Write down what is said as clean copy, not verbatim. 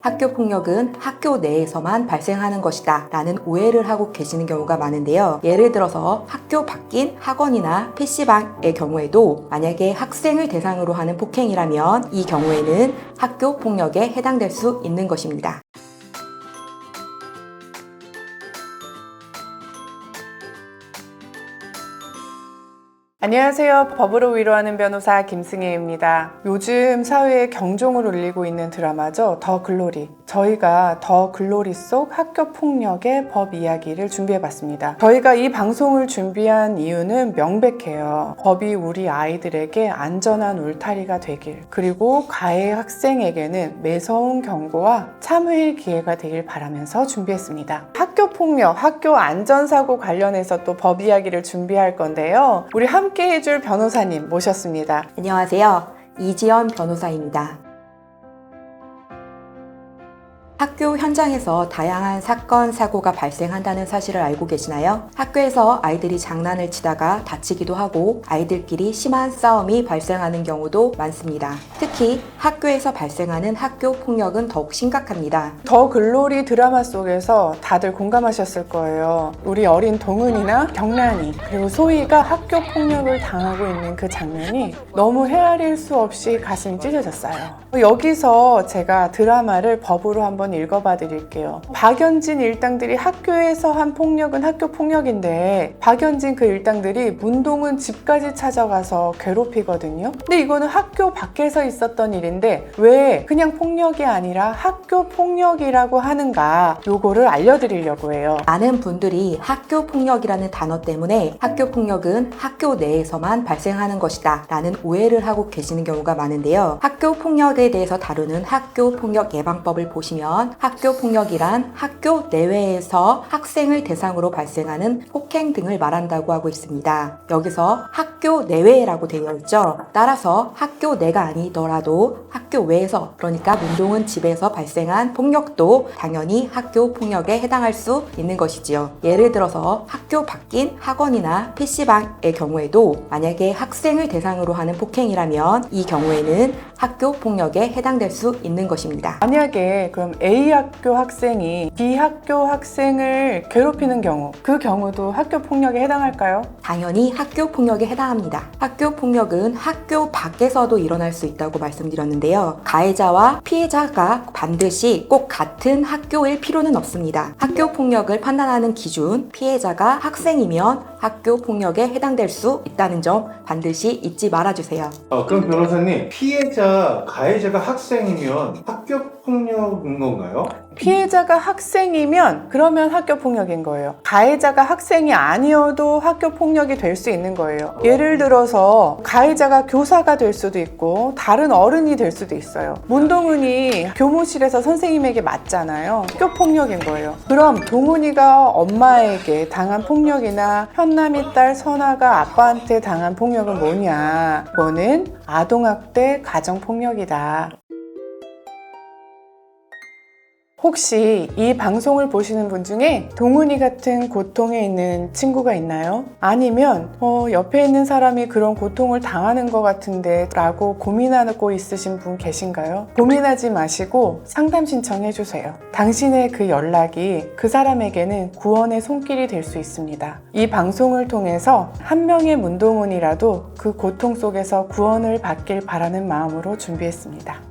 학교 폭력은 학교 내에서만 발생하는 것이다 라는 오해를 하고 계시는 경우가 많은데요. 예를 들어서 학교 밖인 학원이나 PC방의 경우에도 만약에 학생을 대상으로 하는 폭행이라면 이 경우에는 학교 폭력에 해당될 수 있는 것입니다. 안녕하세요. 법으로 위로하는 변호사 김승혜입니다. 요즘 사회에 경종을 울리고 있는 드라마죠. 더 글로리. 저희가 더 글로리 속 학교 폭력의 법 이야기를 준비해봤습니다. 저희가 이 방송을 준비한 이유는 명백해요. 법이 우리 아이들에게 안전한 울타리가 되길, 그리고 가해 학생에게는 매서운 경고와 참회의 기회가 되길 바라면서 준비했습니다. 학교 폭력, 학교 안전사고 관련해서 또 법 이야기를 준비할 건데요. 우리 함께 해줄 변호사님 모셨습니다. 안녕하세요. 이지연 변호사입니다. 학교 현장에서 다양한 사건, 사고가 발생한다는 사실을 알고 계시나요? 학교에서 아이들이 장난을 치다가 다치기도 하고 아이들끼리 심한 싸움이 발생하는 경우도 많습니다. 특히 학교에서 발생하는 학교 폭력은 더욱 심각합니다. 더 글로리 드라마 속에서 다들 공감하셨을 거예요. 우리 어린 동은이나 경란이 그리고 소희가 학교 폭력을 당하고 있는 그 장면이 너무 헤아릴 수 없이 가슴이 찢어졌어요. 여기서 제가 드라마를 법으로 한번 읽어봐 드릴게요. 박연진 일당들이 학교에서 한 폭력은 학교 폭력인데 박연진 그 일당들이 문동은 집까지 찾아가서 괴롭히거든요. 근데 이거는 학교 밖에서 있었던 일인데 왜 그냥 폭력이 아니라 학교 폭력이라고 하는가, 요거를 알려드리려고 해요. 많은 분들이 학교 폭력이라는 단어 때문에 학교 폭력은 학교 내에서만 발생하는 것이다 라는 오해를 하고 계시는 경우가 많은데요. 학교 폭력에 대해서 다루는 학교 폭력 예방법을 보시면 학교 폭력이란 학교 내외에서 학생을 대상으로 발생하는 폭행 등을 말한다고 하고 있습니다. 여기서 학교 내외라고 되어 있죠. 따라서 학교 내가 아니더라도 학교 외에서, 그러니까 문동은 집에서 발생한 폭력도 당연히 학교 폭력에 해당할 수 있는 것이지요. 예를 들어서 학교 밖인 학원이나 PC방의 경우에도 만약에 학생을 대상으로 하는 폭행이라면 이 경우에는 학교 폭력에 해당될 수 있는 것입니다. 만약에 그럼 A 학교 학생이 B 학교 학생을 괴롭히는 경우, 그 경우도 학교 폭력에 해당할까요? 당연히 학교 폭력에 해당합니다. 학교 폭력은 학교 밖에서도 일어날 수 있다고 말씀드렸는데요. 가해자와 피해자가 반드시 꼭 같은 학교일 필요는 없습니다. 학교 폭력을 판단하는 기준, 피해자가 학생이면 학교 폭력에 해당될 수 있다는 점 반드시 잊지 말아주세요. 그럼 변호사님, 피해자, 가해자가 학생이면 학교 폭력인 건가요? 피해자가 학생이면 그러면 학교 폭력인 거예요. 가해자가 학생이 아니어도 학교 폭력이 될 수 있는 거예요. 예를 들어서 가해자가 교사가 될 수도 있고 다른 어른이 될 수도 있어요. 문동은이 교무실에서 선생님에게 맞잖아요. 학교 폭력인 거예요. 그럼 동은이가 엄마에게 당한 폭력이나 현남이 딸 선아가 아빠한테 당한 폭력은 뭐냐? 그거는 아동학대 가정폭력이다. 혹시 이 방송을 보시는 분 중에 동은이 같은 고통에 있는 친구가 있나요? 아니면 옆에 있는 사람이 그런 고통을 당하는 것 같은데 라고 고민하고 있으신 분 계신가요? 고민하지 마시고 상담 신청해 주세요. 당신의 그 연락이 그 사람에게는 구원의 손길이 될 수 있습니다. 이 방송을 통해서 한 명의 문동은이라도 그 고통 속에서 구원을 받길 바라는 마음으로 준비했습니다.